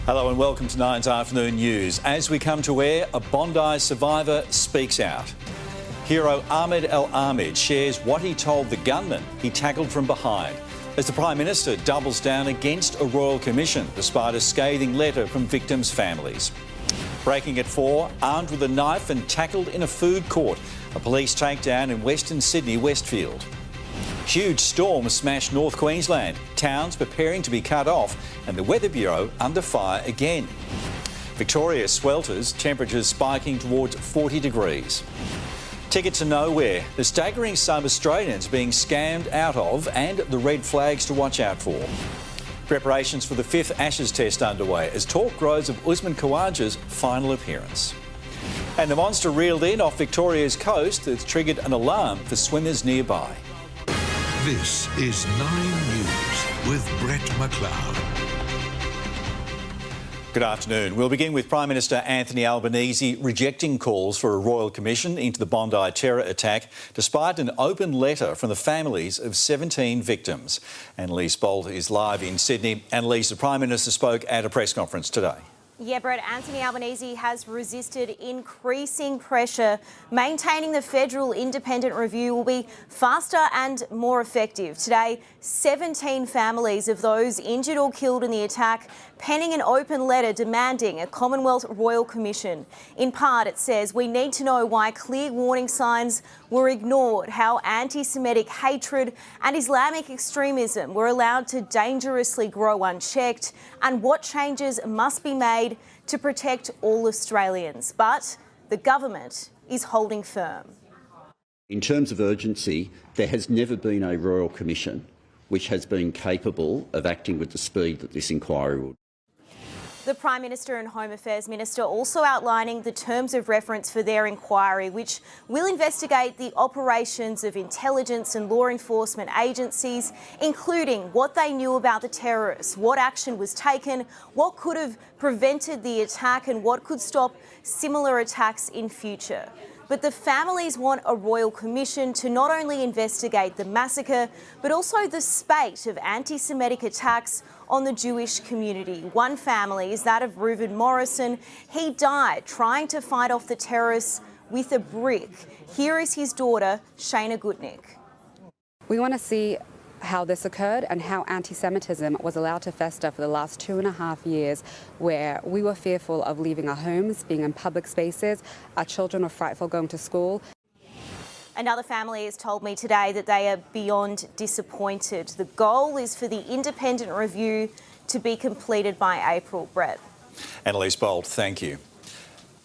Hello and welcome to Nine's Afternoon News. As we come to air, a Bondi survivor speaks out. Hero Ahmed El Ahmed shares what he told the gunman he tackled from behind as the Prime Minister doubles down against a royal commission despite a scathing letter from victims' families. Breaking at 4, armed with a knife and tackled in a food court. A police takedown in Western Sydney Westfield. Huge storm smashed North Queensland. Towns preparing to be cut off and the Weather Bureau under fire again. Victoria swelters, temperatures spiking towards 40 degrees. Ticket to nowhere. The staggering sum Australians being scammed out of and the red flags to watch out for. Preparations for the 5th Ashes Test underway as talk grows of Usman Khawaja's final appearance. And the monster reeled in off Victoria's coast that's triggered an alarm for swimmers nearby. This is 9 News with Brett McLeod. Good afternoon. We'll begin with Prime Minister Anthony Albanese rejecting calls for a royal commission into the Bondi terror attack despite an open letter from the families of 17 victims. Annalise Bolt is live in Sydney. Annalise, the Prime Minister spoke at a press conference today. Yeah, Brett, Anthony Albanese has resisted increasing pressure. Maintaining the federal independent review will be faster and more effective. Today, 17 families of those injured or killed in the attack penning an open letter demanding a Commonwealth Royal Commission. In part, it says we need to know why clear warning signs were ignored, how anti-Semitic hatred and Islamic extremism were allowed to dangerously grow unchecked, and what changes must be made to protect all Australians. But the government is holding firm. In terms of urgency, there has never been a Royal Commission which has been capable of acting with the speed that this inquiry would. The Prime Minister and Home Affairs Minister also outlining the terms of reference for their inquiry, which will investigate the operations of intelligence and law enforcement agencies, including what they knew about the terrorists, what action was taken, what could have prevented the attack and what could stop similar attacks in future. But the families want a royal commission to not only investigate the massacre, but also the spate of anti-Semitic attacks on the Jewish community. One family is that of Reuven Morrison. He died trying to fight off the terrorists with a brick. Here is his daughter, Shana Gutnick. We want to see how this occurred and how anti-Semitism was allowed to fester for the last 2.5 years, where we were fearful of leaving our homes, being in public spaces, our children were frightful going to school. Another family has told me today that they are beyond disappointed. The goal is for the independent review to be completed by April. Brett. Annalise Bolt, thank you.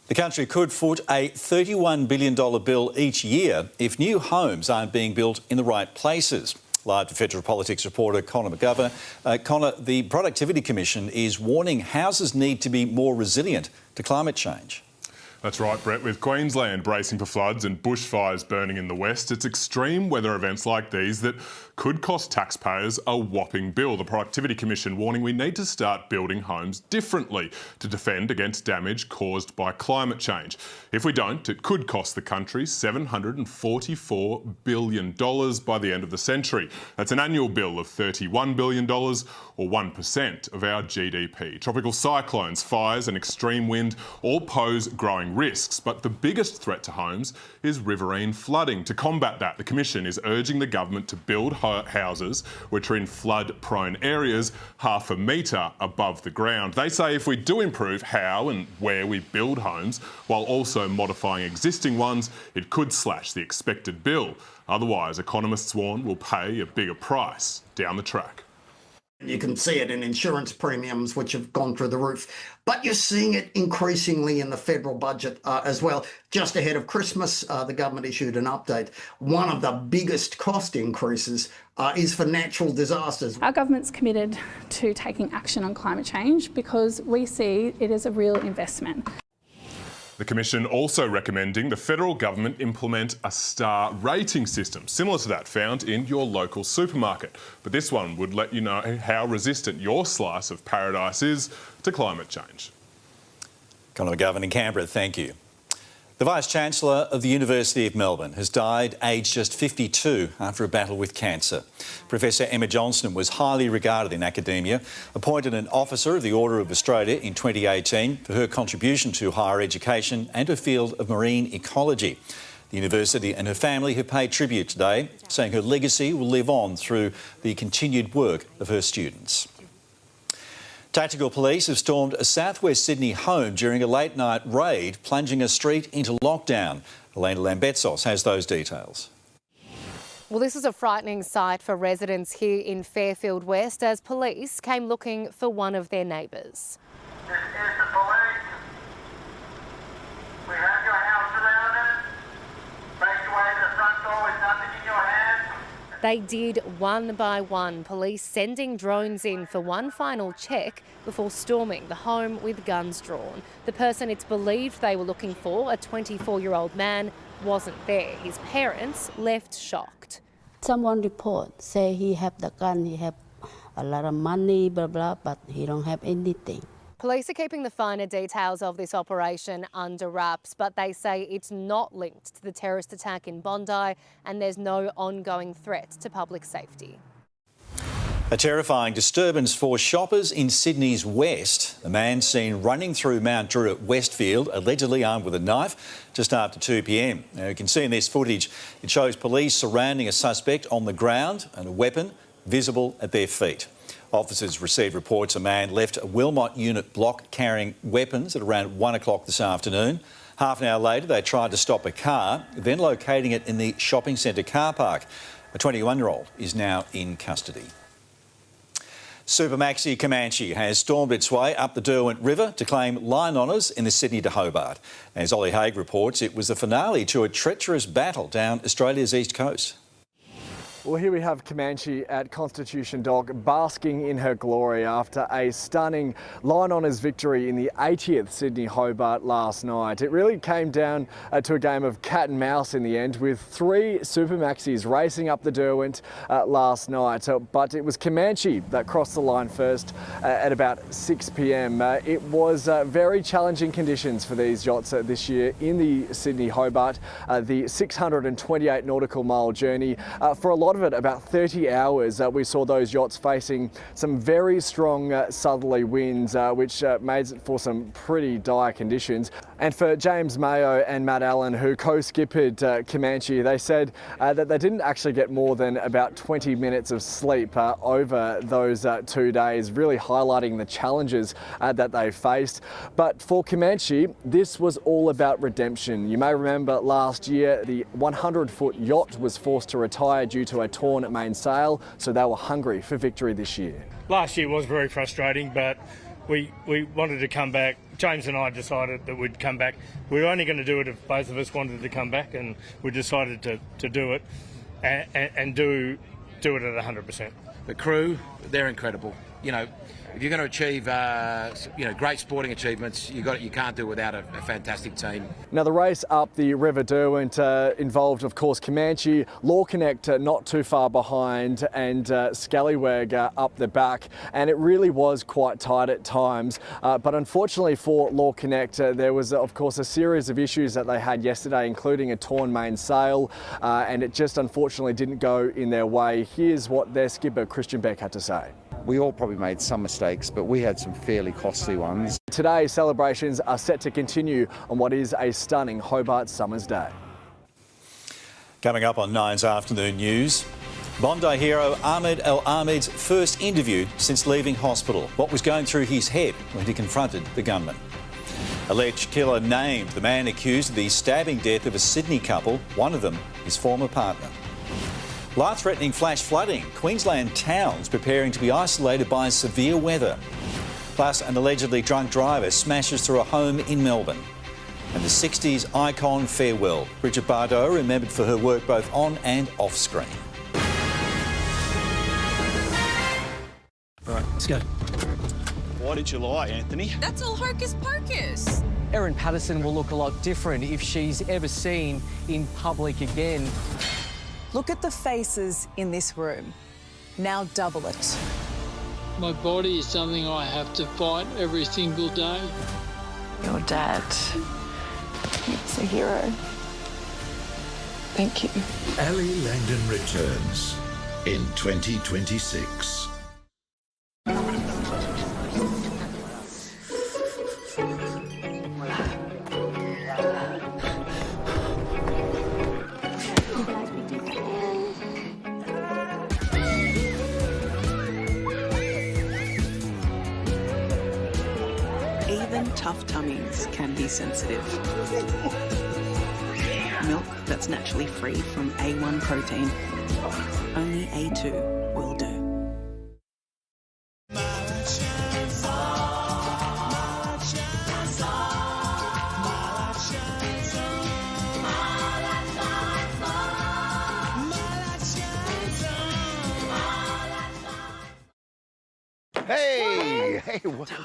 The country could foot a $31 billion bill each year if new homes aren't being built in the right places. Live to Federal Politics reporter Connor McGovern. Connor, the Productivity Commission is warning houses need to be more resilient to climate change. That's right, Brett. With Queensland bracing for floods and bushfires burning in the west, it's extreme weather events like these that could cost taxpayers a whopping bill. The Productivity Commission warning we need to start building homes differently to defend against damage caused by climate change. If we don't, it could cost the country $744 billion by the end of the century. That's an annual bill of $31 billion or 1% of our GDP. Tropical cyclones, fires and extreme wind all pose growing risks, but the biggest threat to homes is riverine flooding. To combat that, the Commission is urging the government to build houses which are in flood-prone areas 1/2 metre above the ground. They say if we do improve how and where we build homes while also modifying existing ones, it could slash the expected bill. Otherwise, economists warn we'll pay a bigger price down the track. You can see it in insurance premiums, which have gone through the roof. But you're seeing it increasingly in the federal budget as well. Just ahead of Christmas, the government issued an update. One of the biggest cost increases is for natural disasters. Our government's committed to taking action on climate change because we see it as a real investment. The Commission also recommending the federal government implement a star rating system, similar to that found in your local supermarket. But this one would let you know how resistant your slice of paradise is to climate change. Connor McGovern in Canberra, thank you. The Vice-chancellor of the University of Melbourne has died aged just 52 after a battle with cancer. Professor Emma Johnston was highly regarded in academia, appointed an Officer of the Order of Australia in 2018 for her contribution to higher education and her field of marine ecology. The university and her family have paid tribute today, saying her legacy will live on through the continued work of her students. Tactical police have stormed a southwest Sydney home during a late-night raid, plunging a street into lockdown. Elena Lambetsos has those details. Well, this is a frightening sight for residents here in Fairfield West as police came looking for one of their neighbours. This is the police. We have your house surrounded. Make your way to the front door with nothing in your hand. They did one by one, police sending drones in for one final check before storming the home with guns drawn. The person it's believed they were looking for, a 24-year-old man, wasn't there. His parents left shocked. Someone report, say he have the gun, he have a lot of money, blah, blah, but he don't have anything. Police are keeping the finer details of this operation under wraps, but they say it's not linked to the terrorist attack in Bondi and there's no ongoing threat to public safety. A terrifying disturbance for shoppers in Sydney's west. A man seen running through Mount Druitt Westfield, allegedly armed with a knife, just after 2 p.m. Now, you can see in this footage, it shows police surrounding a suspect on the ground and a weapon visible at their feet. Officers received reports a man left a Wilmot unit block carrying weapons at around 1 o'clock this afternoon. Half an hour later, they tried to stop a car, then locating it in the shopping centre car park. A 21-year-old is now in custody. Super Maxi Comanche has stormed its way up the Derwent River to claim line honours in the Sydney to Hobart. As Ollie Haig reports, it was the finale to a treacherous battle down Australia's east coast. Well, here we have Comanche at Constitution Dock basking in her glory after a stunning line honours victory in the 80th Sydney Hobart last night. It really came down to a game of cat and mouse in the end, with 3 Super Maxis racing up the Derwent last night. But it was Comanche that crossed the line first at about 6 p.m. It was very challenging conditions for these yachts this year in the Sydney Hobart. The 628 nautical mile journey for a lot of it, about 30 hours, we saw those yachts facing some very strong southerly winds, which made it for some pretty dire conditions. And for James Mayo and Matt Allen, who co-skippered Comanche, they said that they didn't actually get more than about 20 minutes of sleep over those 2 days, really highlighting the challenges that they faced. But for Comanche, this was all about redemption. You may remember last year, the 100-foot yacht was forced to retire due to a torn mainsail, so they were hungry for victory this year. Last year was very frustrating, but we wanted to come back. James and I decided that we'd come back. We were only going to do it if both of us wanted to come back, and we decided to do it and do it at 100%. The crew, they're incredible. You know, if you're going to achieve, great sporting achievements, you can't do it without a fantastic team. Now, the race up the River Derwent involved, of course, Comanche, Law Connect not too far behind, and Scallywag up the back. And it really was quite tight at times. But unfortunately for Law Connect, there was, of course, a series of issues that they had yesterday, including a torn mainsail, and it just unfortunately didn't go in their way. Here's what their skipper, Christian Beck, had to say. We all probably made some mistakes, but we had some fairly costly ones. Today, celebrations are set to continue on what is a stunning Hobart summer's day. Coming up on 9's afternoon news, Bondi hero Ahmed El-Ahmed's first interview since leaving hospital. What was going through his head when he confronted the gunman? Alleged killer named the man accused of the stabbing death of a Sydney couple, one of them his former partner. Life-threatening flash flooding. Queensland towns preparing to be isolated by severe weather. Plus, an allegedly drunk driver smashes through a home in Melbourne. And the 60s icon farewell. Brigitte Bardot remembered for her work both on and off screen. All right, let's go. Why did you lie, Anthony? That's all hocus pocus. Erin Patterson will look a lot different if she's ever seen in public again. Look at the faces in this room. Now double it. My body is something I have to fight every single day. Your dad It's a hero. Thank you. Ellie Langdon returns in 2026. Even tough tummies can be sensitive. Milk that's naturally free from A1 protein. Only A2 will do. Hey,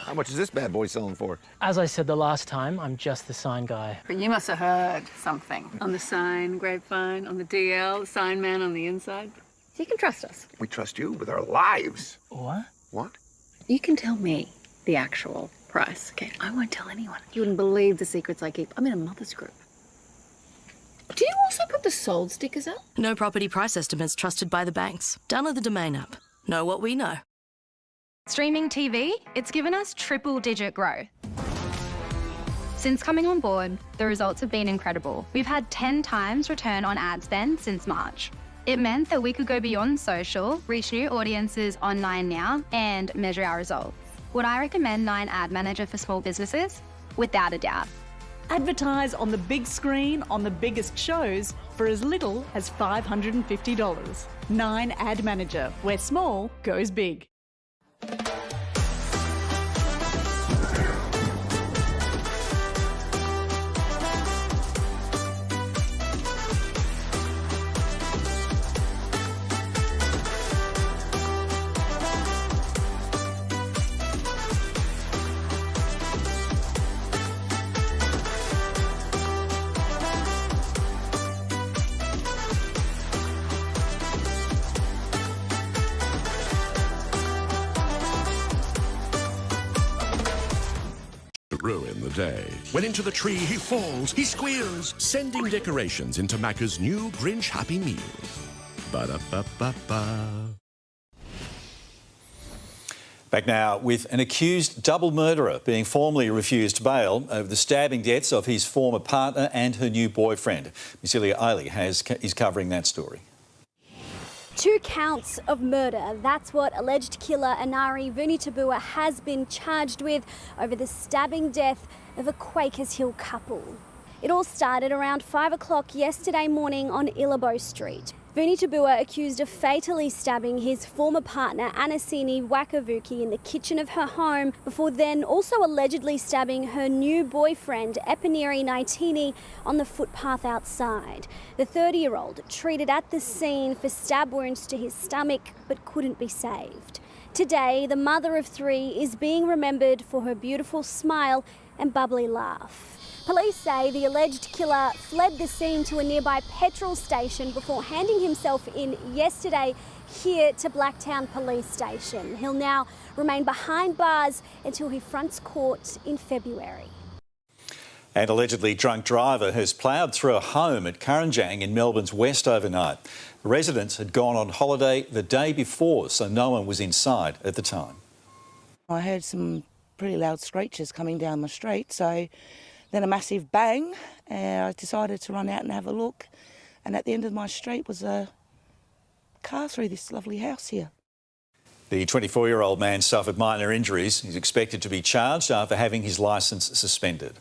how much is this bad boy selling for? As I said the last time, I'm just the sign guy. But you must have heard something. On the sign, grapevine, on the DL, sign man on the inside. So you can trust us. We trust you with our lives. What? What? You can tell me the actual price, okay? I won't tell anyone. You wouldn't believe the secrets I keep. I'm in a mother's group. Do you also put the sold stickers up? No property price estimates trusted by the banks. Download the Domain app. Know what we know. Streaming TV, it's given us triple-digit growth. Since coming on board, the results have been incredible. We've had 10 times return on ad spend since March. It meant that we could go beyond social, reach new audiences on Nine Now, and measure our results. Would I recommend Nine Ad Manager for small businesses? Without a doubt. Advertise on the big screen on the biggest shows for as little as $550. Nine Ad Manager, where small goes big. Ruin the day. When into the tree he falls, he squeals, sending decorations into Macca's new Grinch Happy Meal. Ba-da-ba-ba-ba. Back now with an accused double murderer being formally refused bail over the stabbing deaths of his former partner and her new boyfriend. Cecilia Ailey is covering that story. 2 counts of murder. That's what alleged killer Anari Vunitabua has been charged with over the stabbing death of a Quakers Hill couple. It all started around 5 o'clock yesterday morning on Illabo Street. Vunitabua accused of fatally stabbing his former partner Anasini Wakavuki in the kitchen of her home before then also allegedly stabbing her new boyfriend Epineri Naitini on the footpath outside. The 30-year-old treated at the scene for stab wounds to his stomach but couldn't be saved. Today, the mother of 3 is being remembered for her beautiful smile and bubbly laugh. Police say the alleged killer fled the scene to a nearby petrol station before handing himself in yesterday here to Blacktown Police Station. He'll now remain behind bars until he fronts court in February. An allegedly drunk driver has ploughed through a home at Kurrajong in Melbourne's west overnight. The residents had gone on holiday the day before, so no one was inside at the time. I heard some pretty loud screeches coming down my street, so then a massive bang, and I decided to run out and have a look. And at the end of my street was a car through this lovely house here. The 24-year-old man suffered minor injuries. He's expected to be charged after having his licence suspended.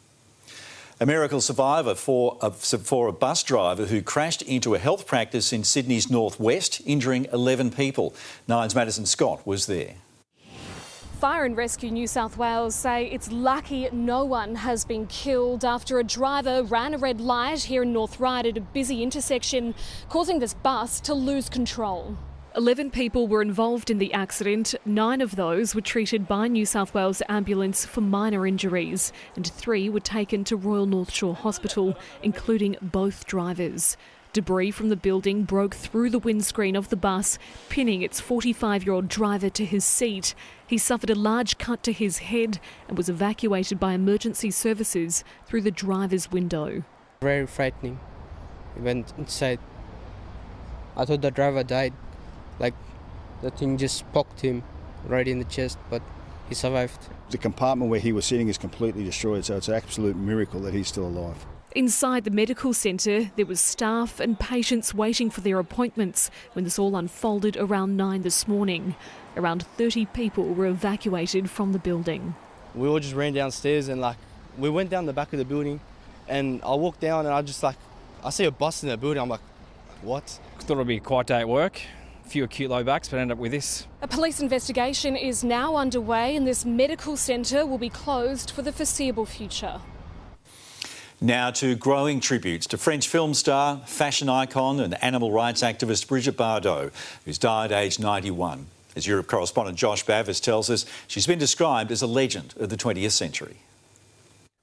A miracle survivor for a bus driver who crashed into a health practice in Sydney's northwest, injuring 11 people. Nine's Madison Scott was there. Fire and Rescue New South Wales say it's lucky no one has been killed after a driver ran a red light here in North Ryde at a busy intersection, causing this bus to lose control. 11 people were involved in the accident. 9 of those were treated by New South Wales Ambulance for minor injuries, and 3 were taken to Royal North Shore Hospital, including both drivers. Debris from the building broke through the windscreen of the bus, pinning its 45-year-old driver to his seat. He suffered a large cut to his head and was evacuated by emergency services through the driver's window. Very frightening. He went inside. I thought the driver died. Like, the thing just poked him right in the chest, but he survived. The compartment where he was sitting is completely destroyed, so it's an absolute miracle that he's still alive. Inside the medical centre, there was staff and patients waiting for their appointments when this all unfolded around 9 this morning. Around 30 people were evacuated from the building. We all just ran downstairs and we went down the back of the building, and I walked down and I see a bus in the building. I'm like, what? Thought it would be a quiet day at work. A few acute low backs, but ended up with this. A police investigation is now underway and this medical centre will be closed for the foreseeable future. Now to growing tributes to French film star, fashion icon and animal rights activist Brigitte Bardot, who's died aged 91. As Europe correspondent Josh Bavis tells us, she's been described as a legend of the 20th century.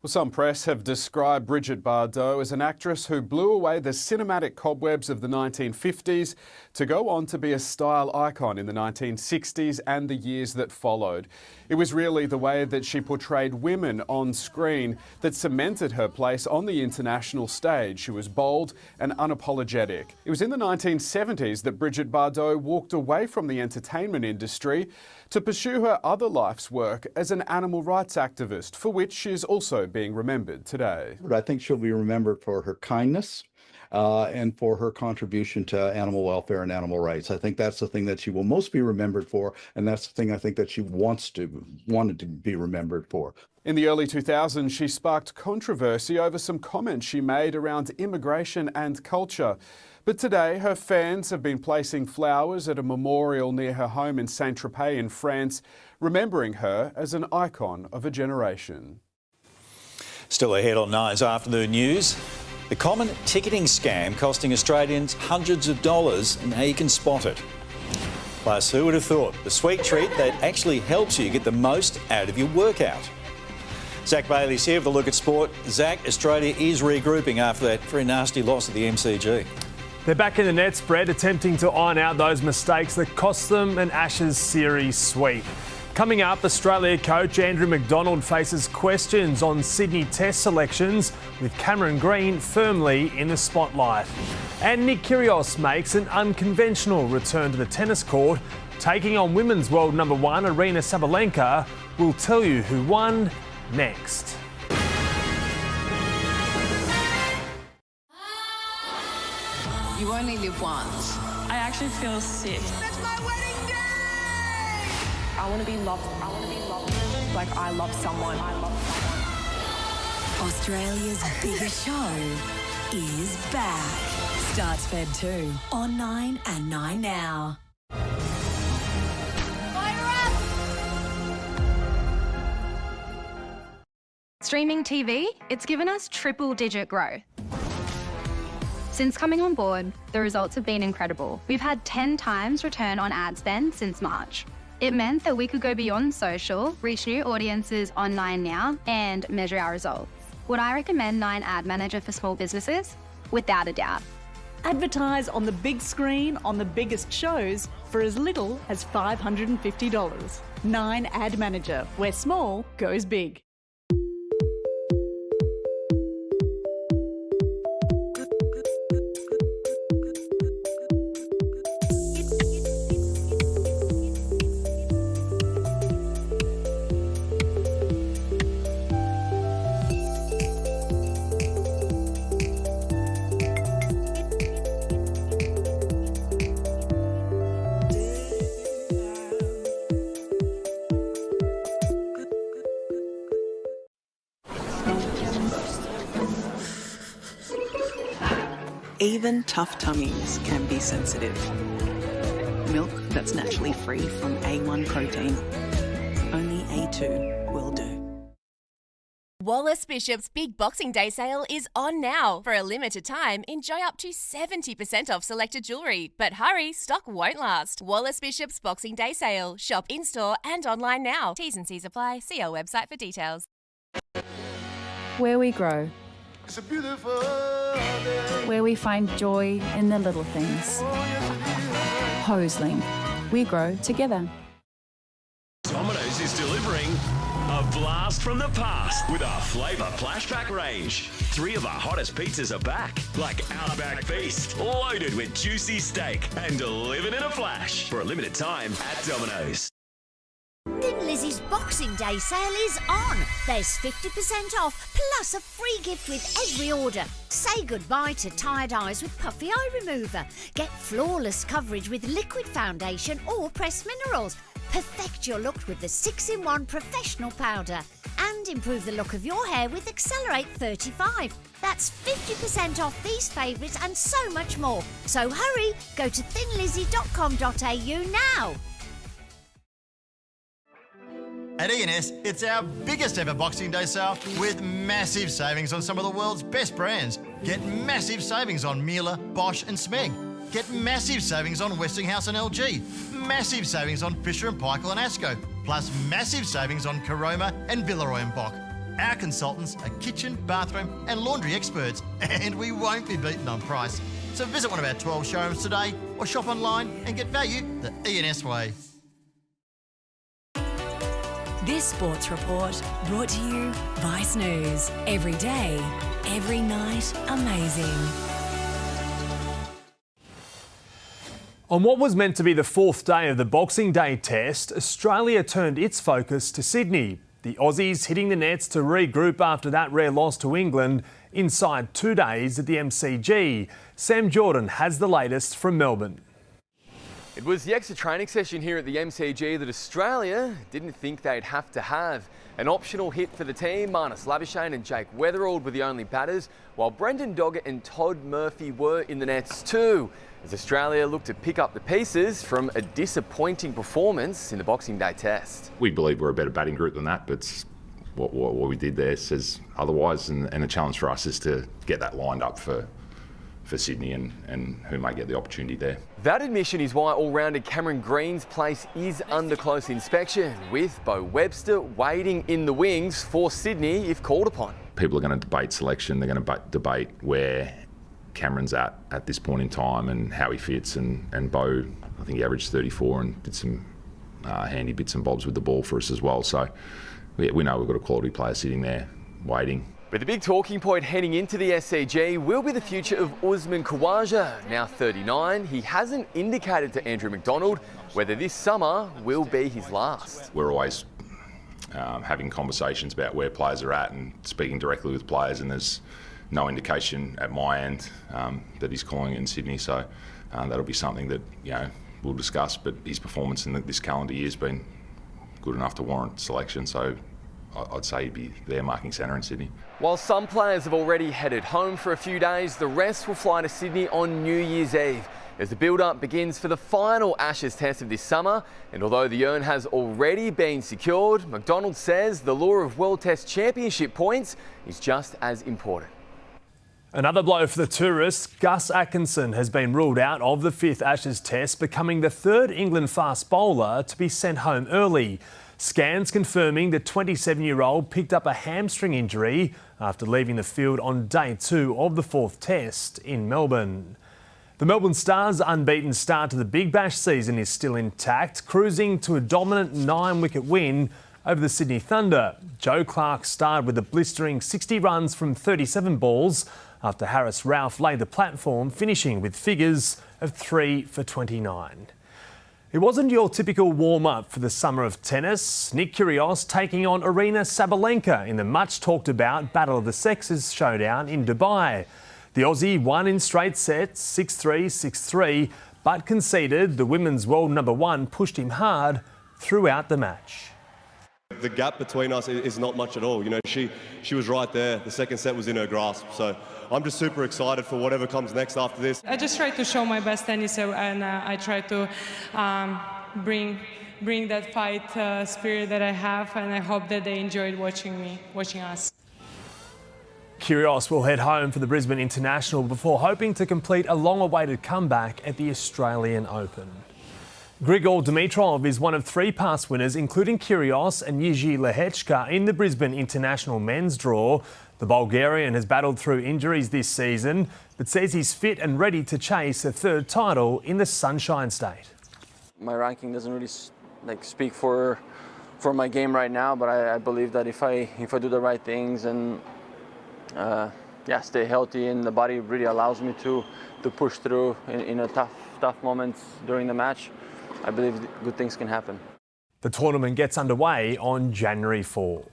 Well, some press have described Brigitte Bardot as an actress who blew away the cinematic cobwebs of the 1950s to go on to be a style icon in the 1960s and the years that followed. It was really the way that she portrayed women on screen that cemented her place on the international stage. She was bold and unapologetic. It was in the 1970s that Brigitte Bardot walked away from the entertainment industry to pursue her other life's work as an animal rights activist, for which she is also being remembered today. I think she'll be remembered for her kindness and for her contribution to animal welfare and animal rights. I think that's the thing that she will most be remembered for, and that's the thing I think that she wanted to be remembered for. In the early 2000s, she sparked controversy over some comments she made around immigration and culture. But today, her fans have been placing flowers at a memorial near her home in Saint-Tropez in France, remembering her as an icon of a generation. Still ahead on 9's afternoon news, the common ticketing scam costing Australians hundreds of dollars and how you can spot it. Plus, who would have thought the sweet treat that actually helps you get the most out of your workout? Zach Bailey's here with a look at sport. Zach, Australia is regrouping after that very nasty loss at the MCG. They're back in the net spread, attempting to iron out those mistakes that cost them an Ashes series sweep. Coming up, Australia coach Andrew McDonald faces questions on Sydney Test selections, with Cameron Green firmly in the spotlight. And Nick Kyrgios makes an unconventional return to the tennis court, taking on women's world number 1 Aryna Sabalenka. We'll tell you who won next. You only live once. I actually feel sick. That's my wedding day! I want to be loved. Like I love someone. Australia's biggest show is back. Starts Feb 2 on 9 and 9 Now. Streaming TV, it's given us triple-digit growth. Since coming on board, the results have been incredible. We've had 10 times return on ad spend since March. It meant that we could go beyond social, reach new audiences on 9 Now, and measure our results. Would I recommend 9 Ad Manager for small businesses? Without a doubt. Advertise on the big screen on the biggest shows for as little as $550. 9 Ad Manager, where small goes big. Even tough tummies can be sensitive. Milk that's naturally free from A1 protein. Only A2 will do. Wallace Bishop's Big Boxing Day sale is on now. For a limited time, enjoy up to 70% off selected jewellery. But hurry, stock won't last. Wallace Bishop's Boxing Day sale. Shop in-store and online now. T's and C's apply. See our website for details. Where we grow, It's a beautiful day. Where we find joy in the little things. Hoselink. We grow together. Domino's is delivering a blast from the past with our flavour flashback range. 3 of our hottest pizzas are back, like Outback Feast, loaded with juicy steak and delivered in a flash for a limited time at Domino's. Thin Lizzie's Boxing Day sale is on. There's 50% off, plus a free gift with every order. Say goodbye to tired eyes with Puffy Eye Remover. Get flawless coverage with liquid foundation or pressed minerals. Perfect your look with the 6-in-1 professional powder. And improve the look of your hair with Accelerate 35. That's 50% off these favourites and so much more. So hurry, go to thinlizzie.com.au now. At E&S, it's our biggest ever Boxing Day sale with massive savings on some of the world's best brands. Get massive savings on Miele, Bosch and Smeg. Get massive savings on Westinghouse and LG. Massive savings on Fisher & Paykel and Asco. Plus massive savings on Caroma and Villeroy & Boch. Our consultants are kitchen, bathroom and laundry experts, and we won't be beaten on price. So visit one of our 12 showrooms today or shop online and get value the E&S way. This sports report brought to you by Snooze. Every day, every night, amazing. On what was meant to be the 4th day of the Boxing Day test, Australia turned its focus to Sydney. The Aussies hitting the nets to regroup after that rare loss to England inside 2 days at the MCG. Sam Jordan has the latest from Melbourne. It was the extra training session here at the MCG that Australia didn't think they'd have to have. An optional hit for the team, Marnus Labuschagne and Jake Weatherald were the only batters, while Brendan Doggett and Todd Murphy were in the nets too, as Australia looked to pick up the pieces from a disappointing performance in the Boxing Day test. We believe we're a better batting group than that, but what we did there says otherwise, and the challenge for us is to get that lined up for Sydney and who may get the opportunity there. That admission is why all-rounder Cameron Green's place is under close inspection, with Bo Webster waiting in the wings for Sydney if called upon. People are going to debate selection, they're going to debate where Cameron's at this point in time and how he fits, and Bo, I think he averaged 34 and did some handy bits and bobs with the ball for us as well. So we know we've got a quality player sitting there waiting. But the big talking point heading into the SCG will be the future of Usman Khawaja. Now 39, he hasn't indicated to Andrew McDonald whether this summer will be his last. We're always having conversations about where players are at and speaking directly with players, and there's no indication at my end that he's calling it in Sydney. So that'll be something that we'll discuss. But his performance in this calendar year has been good enough to warrant selection. So I'd say he'd be there marking centre in Sydney. While some players have already headed home for a few days, the rest will fly to Sydney on New Year's Eve as the build-up begins for the final Ashes test of this summer. And although the urn has already been secured, McDonald says the lure of World Test Championship points is just as important. Another blow for the tourists. Gus Atkinson has been ruled out of the 5th Ashes test, becoming the 3rd England fast bowler to be sent home early. Scans confirming the 27-year-old picked up a hamstring injury after leaving the field on day 2 of the 4th test in Melbourne. The Melbourne Stars' unbeaten start to the Big Bash season is still intact, cruising to a dominant 9-wicket win over the Sydney Thunder. Joe Clark starred with a blistering 60 runs from 37 balls after Harris Ralph laid the platform, finishing with figures of 3 for 29. It wasn't your typical warm-up for the summer of tennis. Nick Kyrgios taking on Arina Sabalenka in the much-talked-about Battle of the Sexes showdown in Dubai. The Aussie won in straight sets, 6-3, 6-3, but conceded. The women's world number 1 pushed him hard throughout the match. The gap between us is not much at all. She was right there. The second set was in her grasp. So I'm just super excited for whatever comes next after this. I just try to show my best tennis, and I try to bring that fight spirit that I have, and I hope that they enjoyed watching us. Kyrgios will head home for the Brisbane International before hoping to complete a long-awaited comeback at the Australian Open. Grigor Dimitrov is one of 3 past winners, including Kyrgios and Jiří Lehečka in the Brisbane International men's draw. The The Bulgarian has battled through injuries this season, but says he's fit and ready to chase a third title in the Sunshine State. My ranking doesn't really speak for my game right now, but I believe that if I do the right things and stay healthy, and the body really allows me to push through in a tough moments during the match, I believe good things can happen. The tournament gets underway on January 4.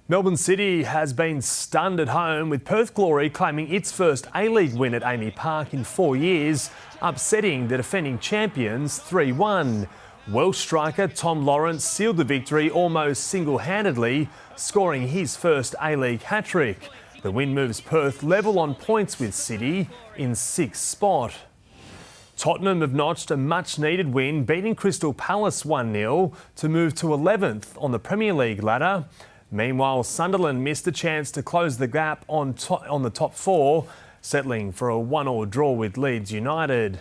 Melbourne City has been stunned at home, with Perth Glory claiming its first A-League win at Amy Park in 4 years, upsetting the defending champions 3-1. Welsh striker Tom Lawrence sealed the victory almost single-handedly, scoring his first A-League hat-trick. The win moves Perth level on points with City in 6th spot. Tottenham have notched a much-needed win, beating Crystal Palace 1-0 to move to 11th on the Premier League ladder. Meanwhile, Sunderland missed a chance to close the gap on the top four, settling for a 1-1 draw with Leeds United.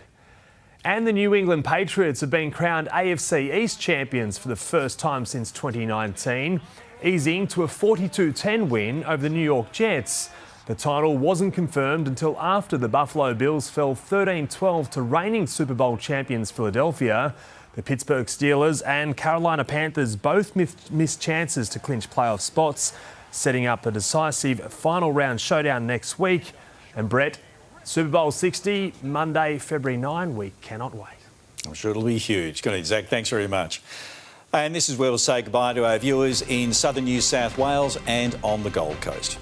And the New England Patriots have been crowned AFC East champions for the first time since 2019, easing to a 42-10 win over the New York Jets. The title wasn't confirmed until after the Buffalo Bills fell 13-12 to reigning Super Bowl champions Philadelphia. The Pittsburgh Steelers and Carolina Panthers both missed chances to clinch playoff spots, setting up a decisive final round showdown next week. And Brett, Super Bowl 60, Monday, February 9. We cannot wait. I'm sure it'll be huge. Good, Zach. Thanks very much. And this is where we'll say goodbye to our viewers in southern New South Wales and on the Gold Coast.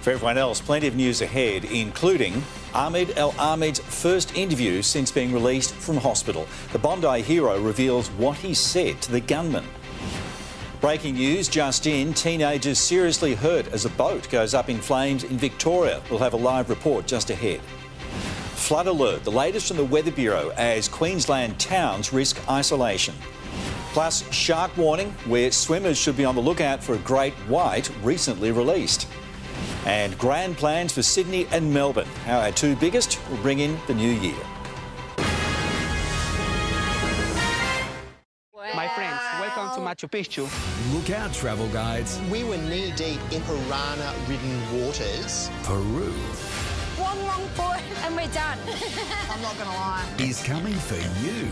For everyone else, plenty of news ahead, including Ahmed El Ahmed's first interview since being released from hospital. The Bondi hero reveals what he said to the gunman. Breaking news just in, teenagers seriously hurt as a boat goes up in flames in Victoria. We'll have a live report just ahead. Flood alert, the latest from the Weather Bureau as Queensland towns risk isolation. Plus, shark warning, where swimmers should be on the lookout for a great white recently released. And grand plans for Sydney and Melbourne, how our two biggest will bring in the new year. My friends, welcome to Machu Picchu. Look out, travel guides. We were knee-deep in piranha-ridden waters. Peru One wrong foot and we're done. I'm not going to lie. is coming for you.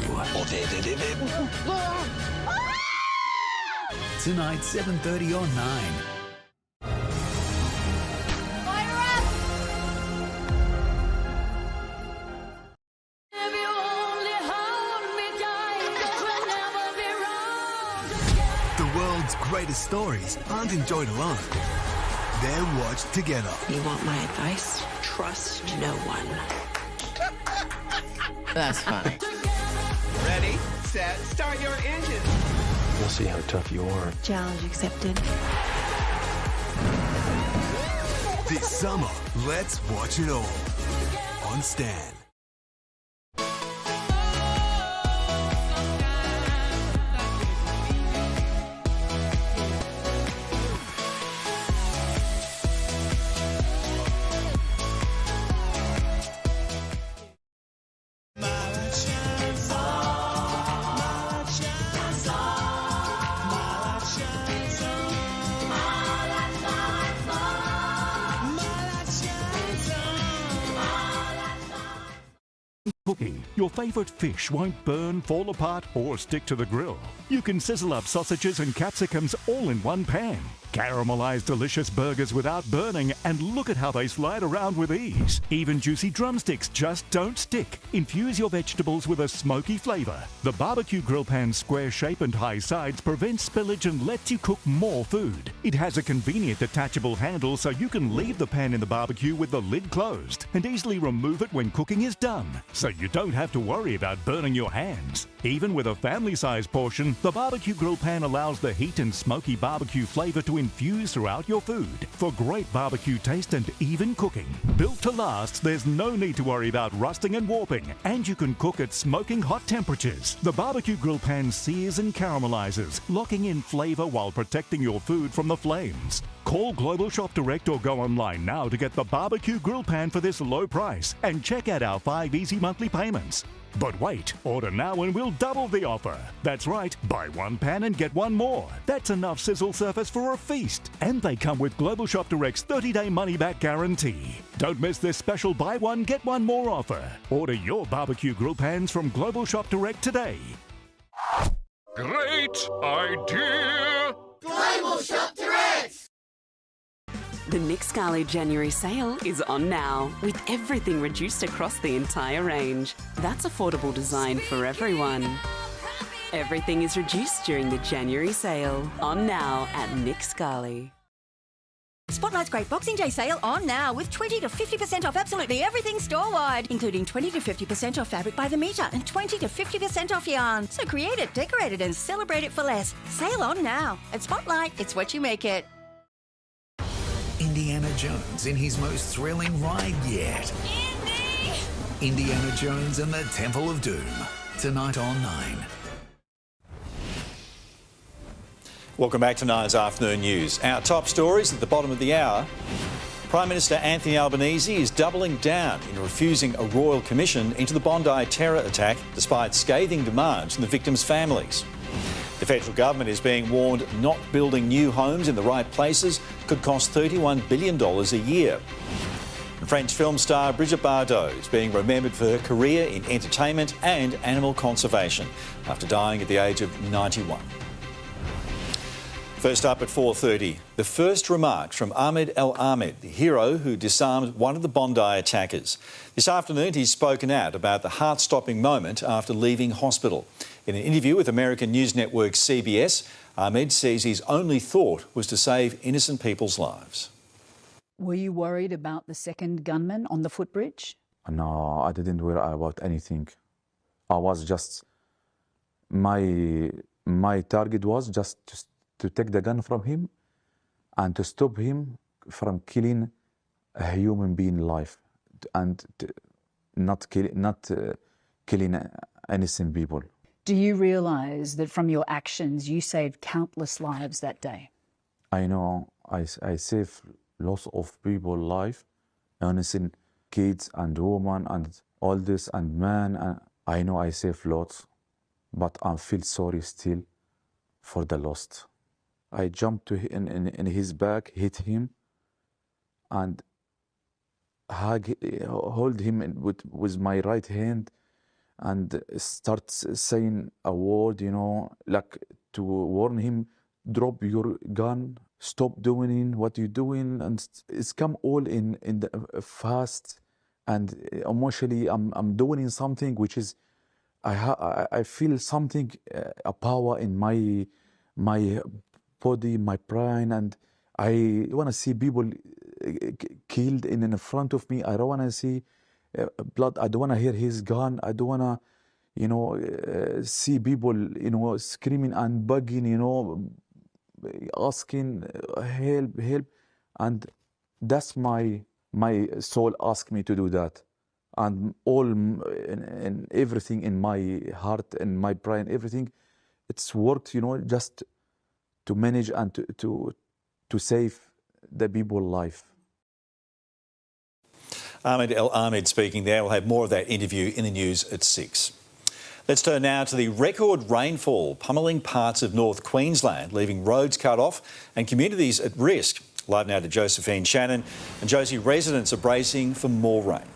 Tonight, 7:30 on 9. The world's greatest stories aren't enjoyed alone. They're watched together. You want my advice? Trust no one. That's funny. Ready, set, start your engines. We'll see how tough you are. Challenge accepted. This summer, let's watch it all on Stan. Cooking, your favourite fish won't burn, fall apart or stick to the grill. You can sizzle up sausages and capsicums all in one pan. Caramelise delicious burgers without burning, and look at how they slide around with ease. Even juicy drumsticks just don't stick. Infuse your vegetables with a smoky flavour. The barbecue grill pan's square shape and high sides prevents spillage and lets you cook more food. It has a convenient detachable handle so you can leave the pan in the barbecue with the lid closed and easily remove it when cooking is done, so you don't have to worry about burning your hands. Even with a family-sized portion, the barbecue grill pan allows the heat and smoky barbecue flavour to infuse throughout your food for great barbecue taste and even cooking. Built to last, there's no need to worry about rusting and warping, and you can cook at smoking hot temperatures. The barbecue grill pan sears and caramelizes, locking in flavour while protecting your food from the flames. Call Global Shop Direct or go online now to get the barbecue grill pan for this low price, and check out our 5 easy monthly payments. But wait, order now and we'll double the offer. That's right, buy one pan and get one more. That's enough sizzle surface for a feast. And they come with Global Shop Direct's 30-day money-back guarantee. Don't miss this special buy one, get one more offer. Order your barbecue grill pans from Global Shop Direct today. Great idea! Global Shop Direct! The Nick Scali January sale is on now, with everything reduced across the entire range. That's affordable design for everyone. Everything is reduced during the January sale. On now at Nick Scali. Spotlight's great Boxing Day sale on now with 20 to 50% off absolutely everything store-wide, including 20 to 50% off fabric by the metre and 20 to 50% off yarn. So create it, decorate it and celebrate it for less. Sale on now. At Spotlight, it's what you make it. Indiana Jones in his most thrilling ride yet. Indiana Jones and the Temple of Doom. Tonight on 9. Welcome back to 9's Afternoon News. Our top stories at the bottom of the hour. Prime Minister Anthony Albanese is doubling down in refusing a royal commission into the Bondi terror attack despite scathing demands from the victims' families. The federal government is being warned not building new homes in the right places could cost $31 billion a year. And French film star Brigitte Bardot is being remembered for her career in entertainment and animal conservation after dying at the age of 91. First up at 4:30, the first remarks from Ahmed El Ahmed, the hero who disarmed one of the Bondi attackers. This afternoon, he's spoken out about the heart-stopping moment after leaving hospital. In an interview with American news network CBS, Ahmed says his only thought was to save innocent people's lives. Were you worried about the second gunman on the footbridge? No, I didn't worry about anything. I was just, my target was just to take the gun from him and to stop him from killing a human being life and not killing innocent people. Do you realise that from your actions you saved countless lives that day? I know I saved lots of people's life, innocent kids and women and oldest and men. And I know I saved lots, but I feel sorry still for the lost. I jumped to in his back, hit him, and hold him with my right hand, and start saying a word, like to warn him, drop your gun, stop doing what you're doing, and it's come all in the fast, and emotionally I'm doing something which is, I feel something, a power in my body, my brain, and I want to see people killed in front of me. I don't want to see blood. I don't want to hear his gun. I don't want to, see people, screaming and begging, asking help. And that's my soul asked me to do that. And all and everything in my heart and my brain, everything, it's worked, just to manage and to save the people's life. Ahmed El Ahmed speaking there. We'll have more of that interview in the news at 6. Let's turn now to the record rainfall pummelling parts of North Queensland, leaving roads cut off and communities at risk. Live now to Josephine Shannon. And Josie, residents are bracing for more rain.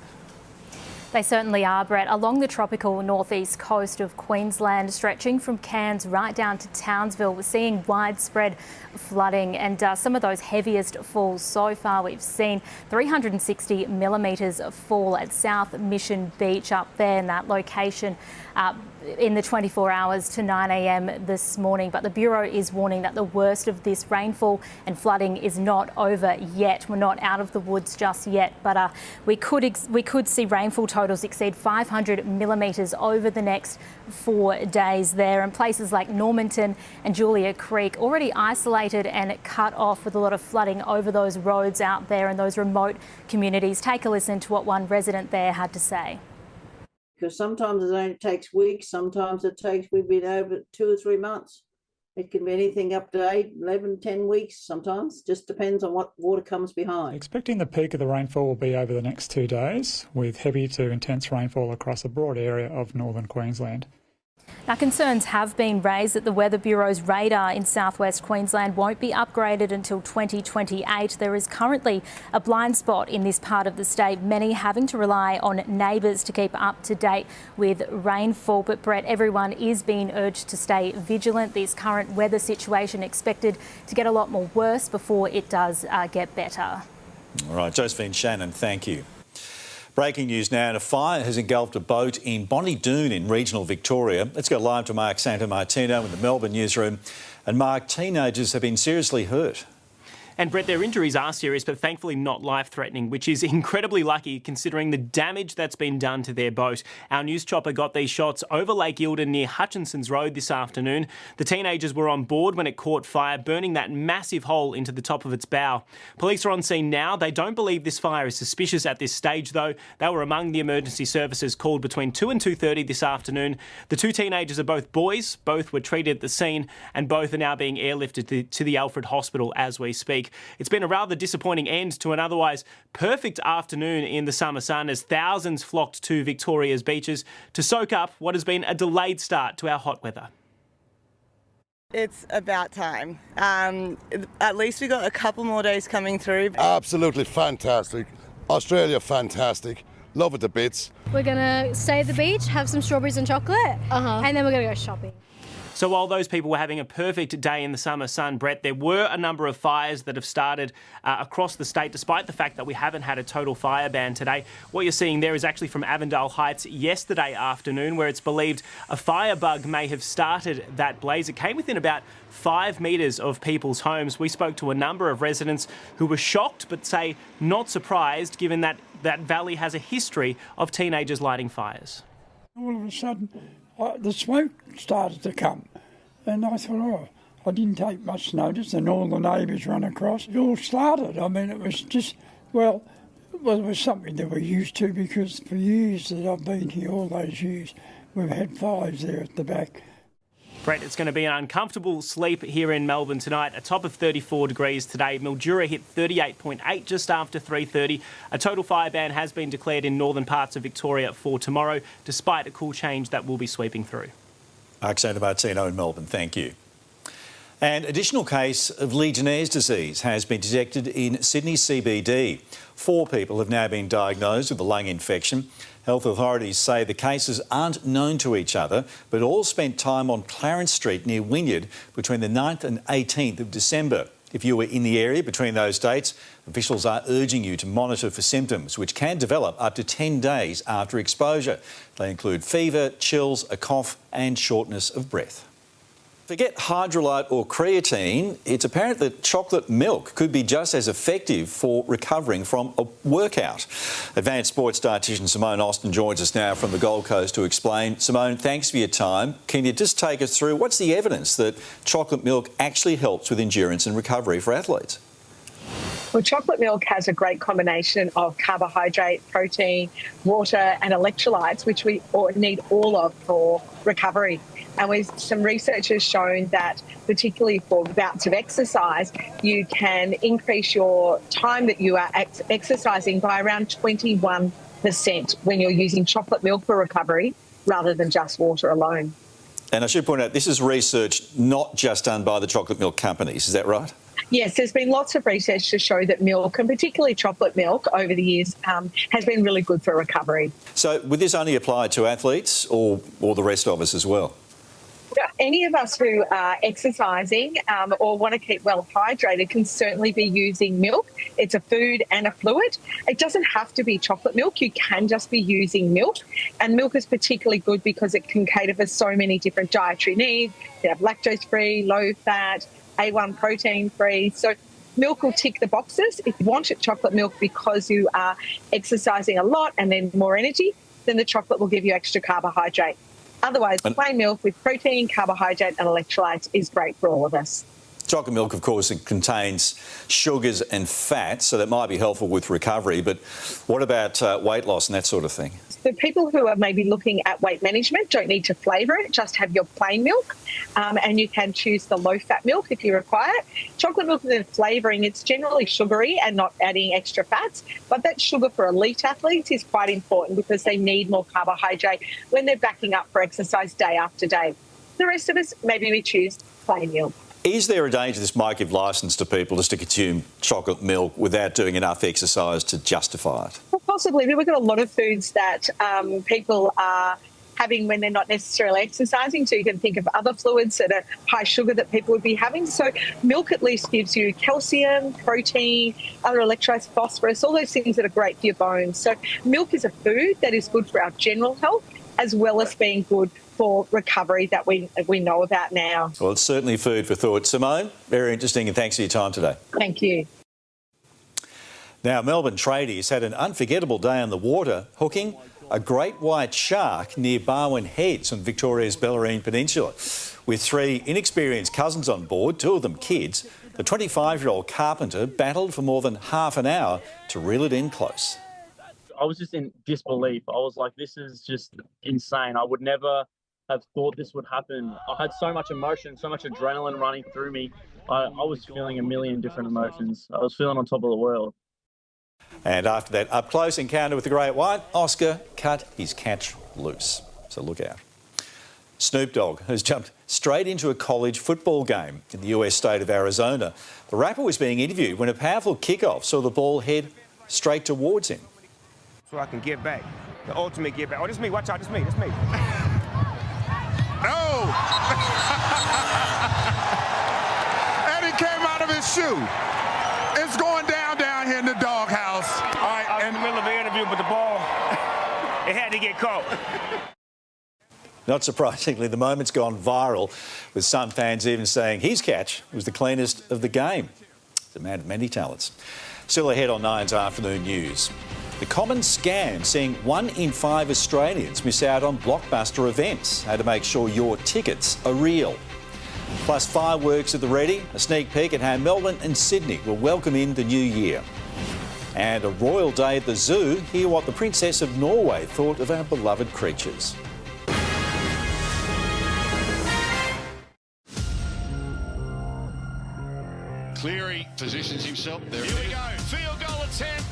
They certainly are, Brett. Along the tropical northeast coast of Queensland, stretching from Cairns right down to Townsville, we're seeing widespread flooding, and some of those heaviest falls so far we've seen 360 millimetres of fall at South Mission Beach up there in that location in the 24 hours to 9 a.m. this morning. But the Bureau is warning that the worst of this rainfall and flooding is not over yet. We're not out of the woods just yet, but we could see rainfall totals exceed 500 millimetres over the next 4 days there. And places like Normanton and Julia Creek already isolated and cut off with a lot of flooding over those roads out there in those remote communities. Take a listen to what one resident there had to say. Because sometimes it only takes weeks, sometimes it takes, we've been over 2 or 3 months It can be anything up to 8, 11, 10 weeks sometimes. Just depends on what water comes behind. Expecting the peak of the rainfall will be over the next 2 days, with heavy to intense rainfall across a broad area of northern Queensland. Now, concerns have been raised that the Weather Bureau's radar in southwest Queensland won't be upgraded until 2028. There is currently a blind spot in this part of the state, many having to rely on neighbours to keep up to date with rainfall. But Brett, everyone is being urged to stay vigilant. This current weather situation expected to get a lot more worse before it does get better. All right, Josephine Shannon, thank you. Breaking news now, and a fire has engulfed a boat in Bondi Doon in regional Victoria. Let's go live to Mark Santomartino in the Melbourne newsroom. And Mark, teenagers have been seriously hurt. And Brett, their injuries are serious, but thankfully not life-threatening, which is incredibly lucky considering the damage that's been done to their boat. Our news chopper got these shots over Lake Eildon near Hutchinson's Road this afternoon. The teenagers were on board when it caught fire, burning that massive hole into the top of its bow. Police are on scene now. They don't believe this fire is suspicious at this stage, though. They were among the emergency services called between 2 and 2:30 this afternoon. The two teenagers are both boys. Both were treated at the scene, and both are now being airlifted to the Alfred Hospital as we speak. It's been a rather disappointing end to an otherwise perfect afternoon in the summer sun as thousands flocked to Victoria's beaches to soak up what has been a delayed start to our hot weather. It's about time. At least we got a couple more days coming through. Absolutely fantastic. Australia, fantastic. Love it to bits. We're going to stay at the beach, have some strawberries and chocolate, and then we're going to go shopping. So while those people were having a perfect day in the summer sun, Brett, there were a number of fires that have started across the state, despite the fact that we haven't had a total fire ban today. What you're seeing there is actually from Avondale Heights yesterday afternoon, where it's believed a firebug may have started that blaze. It came within about 5 metres of people's homes. We spoke to a number of residents who were shocked, but say not surprised, given that that valley has a history of teenagers lighting fires. All of a sudden, the smoke started to come, and I thought, I didn't take much notice, and all the neighbours ran across. It all started. I mean, it was just, well, it was something that we're used to because for years that I've been here, all those years, we've had fires there at the back. Brett, it's going to be an uncomfortable sleep here in Melbourne tonight. A top of 34 degrees today. Mildura hit 38.8 just after 3:30. A total fire ban has been declared in northern parts of Victoria for tomorrow, despite a cool change that will be sweeping through. Mark Santomartino in Melbourne, thank you. An additional case of Legionnaires disease has been detected in Sydney CBD. 4 people have now been diagnosed with a lung infection. Health authorities say the cases aren't known to each other, but all spent time on Clarence Street near Wynyard between the 9th and 18th of December. If you were in the area between those dates, officials are urging you to monitor for symptoms, which can develop up to 10 days after exposure. They include fever, chills, a cough and shortness of breath. Forget hydrolyte or creatine, it's apparent that chocolate milk could be just as effective for recovering from a workout. Advanced sports dietitian Simone Austin joins us now from the Gold Coast to explain. Simone, thanks for your time. Can you just take us through what's the evidence that chocolate milk actually helps with endurance and recovery for athletes? Well, chocolate milk has a great combination of carbohydrate, protein, water and electrolytes, which we need all of for recovery. And with some research has shown that particularly for bouts of exercise, you can increase your time that you are exercising by around 21% when you're using chocolate milk for recovery rather than just water alone. And I should point out, this is research not just done by the chocolate milk companies, is that right? Yes, there's been lots of research to show that milk, and particularly chocolate milk over the years, has been really good for recovery. So would this only apply to athletes or the rest of us as well? Any of us who are exercising or want to keep well hydrated can certainly be using milk. It's a food and a fluid. It doesn't have to be chocolate milk. You can just be using milk. And milk is particularly good because it can cater for so many different dietary needs. You have lactose-free, low-fat, A1 protein-free. So milk will tick the boxes. If you want chocolate milk because you are exercising a lot and then more energy, then the chocolate will give you extra carbohydrate. Otherwise, plain milk with protein, carbohydrate and electrolytes is great for all of us. Chocolate milk, of course, it contains sugars and fats, so that might be helpful with recovery. But what about weight loss and that sort of thing? So people who are maybe looking at weight management don't need to flavour it, just have your plain milk, and you can choose the low-fat milk if you require it. Chocolate milk with flavouring, it's generally sugary and not adding extra fats, but that sugar for elite athletes is quite important because they need more carbohydrate when they're backing up for exercise day after day. The rest of us, maybe we choose plain milk. Is there a danger this might give licence to people just to consume chocolate milk without doing enough exercise to justify it? Well, possibly. We've got a lot of foods that people are having when they're not necessarily exercising. So you can think of other fluids that are high sugar that people would be having. So milk at least gives you calcium, protein, other electrolytes, phosphorus, all those things that are great for your bones. So milk is a food that is good for our general health as well as being good for recovery that we know about now. Well, it's certainly food for thought. Simone, very interesting, and thanks for your time today. Thank you. Now, Melbourne tradies had an unforgettable day on the water, hooking a great white shark near Barwon Heads on Victoria's Bellarine Peninsula. With 3 inexperienced cousins on board, 2 of them kids, the 25-year-old carpenter battled for more than half an hour to reel it in close. I was just in disbelief. I was like, this is just insane. I would never have thought this would happen. I had so much emotion, so much adrenaline running through me. I was feeling a million different emotions. I was feeling on top of the world. And after that up-close encounter with the great white, Oscar cut his catch loose. So look out. Snoop Dogg has jumped straight into a college football game in the US state of Arizona. The rapper was being interviewed when a powerful kickoff saw the ball head straight towards him. So I can give back, the ultimate give back. Oh, this is me, watch out, this is me, this is me. No! And he came out of his shoe. It's going down here in the doghouse. All right, I was in the middle of the interview, but the ball, it had to get caught. Not surprisingly, the moment's gone viral, with some fans even saying his catch was the cleanest of the game. He's a man of many talents. Still ahead on 9's afternoon news. The common scam seeing 1 in 5 Australians miss out on blockbuster events. How to make sure your tickets are real. Plus fireworks at the ready, a sneak peek at how Melbourne and Sydney will welcome in the new year. And a royal day at the zoo, hear what the Princess of Norway thought of our beloved creatures. Cleary positions himself there. Here we go, field goal attempt.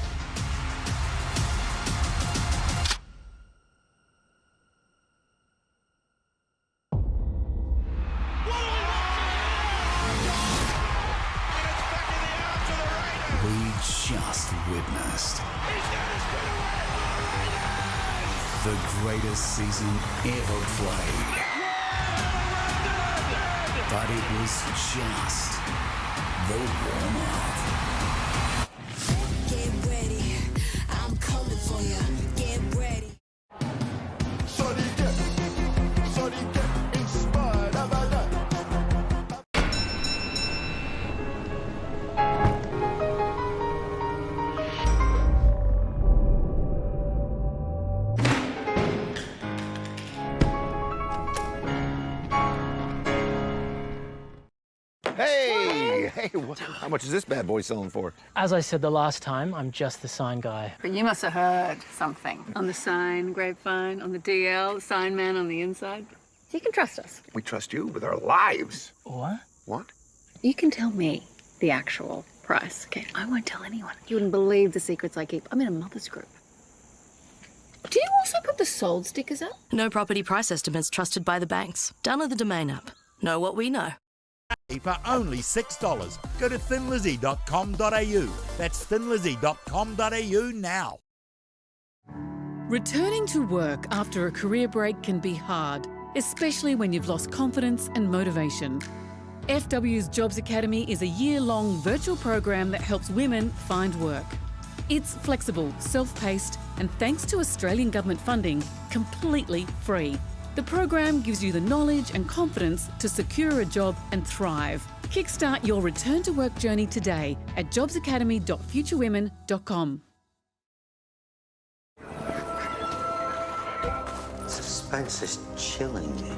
We just witnessed the greatest season ever played. But it was just the warm-up. Get ready, I'm coming for you. Get ready. Hey, how much is this bad boy selling for? As I said the last time, I'm just the sign guy. But you must have heard something on the sign, grapevine, on the DL, sign man on the inside. You can trust us. We trust you with our lives. What? What? You can tell me the actual price, okay? I won't tell anyone. You wouldn't believe the secrets I keep. I'm in a mother's group. Do you also put the sold stickers up? No property price estimates trusted by the banks. Download the Domain app. Know what we know. For only $6. Go to thinlizzy.com.au. That's thinlizzy.com.au now. Returning to work after a career break can be hard, especially when you've lost confidence and motivation. FW's Jobs Academy is a year-long virtual program that helps women find work. It's flexible, self-paced, and thanks to Australian government funding, completely free. The program gives you the knowledge and confidence to secure a job and thrive. Kickstart your return to work journey today at jobsacademy.futurewomen.com. Suspense is chilling me.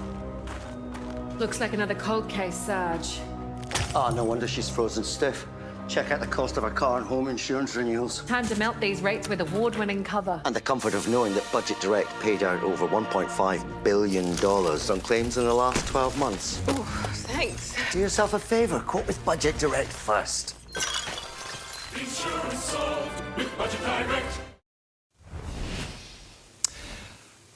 Looks like another cold case, Sarge. Oh, no wonder she's frozen stiff. Check out the cost of her car and home insurance renewals. Time to melt these rates with award-winning cover. And the comfort of knowing that Budget Direct paid out over $1.5 billion on claims in the last 12 months. Oh, thanks. Do yourself a favour, quote with Budget Direct first. Insurance solved with Budget Direct.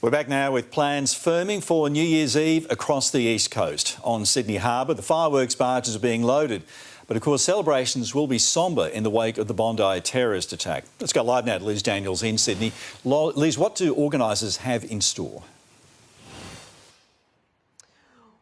We're back now with plans firming for New Year's Eve across the east coast. On Sydney Harbour, the fireworks barges are being loaded. But of course, celebrations will be sombre in the wake of the Bondi terrorist attack. Let's go live now to Liz Daniels in Sydney. Liz, what do organisers have in store?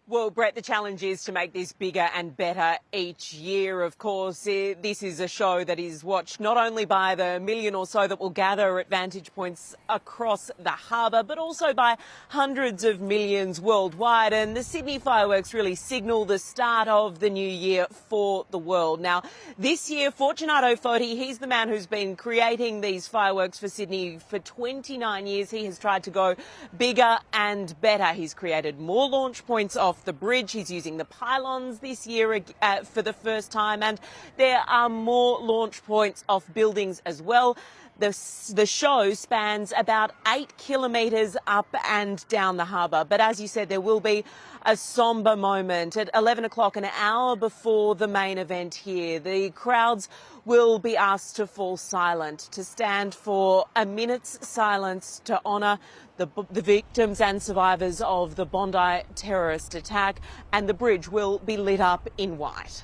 Well, Brett, the challenge is to make this bigger and better each year. Of course, this is a show that is watched not only by the million or so that will gather at vantage points across the harbour, but also by hundreds of millions worldwide. And the Sydney fireworks really signal the start of the new year for the world. Now, this year, Fortunato Foti, he's the man who's been creating these fireworks for Sydney for 29 years. He has tried to go bigger and better. He's created more launch points off the bridge. He's using the pylons this year for the first time, and there are more launch points off buildings as well. The show spans about 8 kilometres up and down the harbour. But as you said, there will be a sombre moment at 11 o'clock, an hour before the main event here. The crowds will be asked to fall silent, to stand for a minute's silence to honour the victims and survivors of the Bondi terrorist attack, and the bridge will be lit up in white.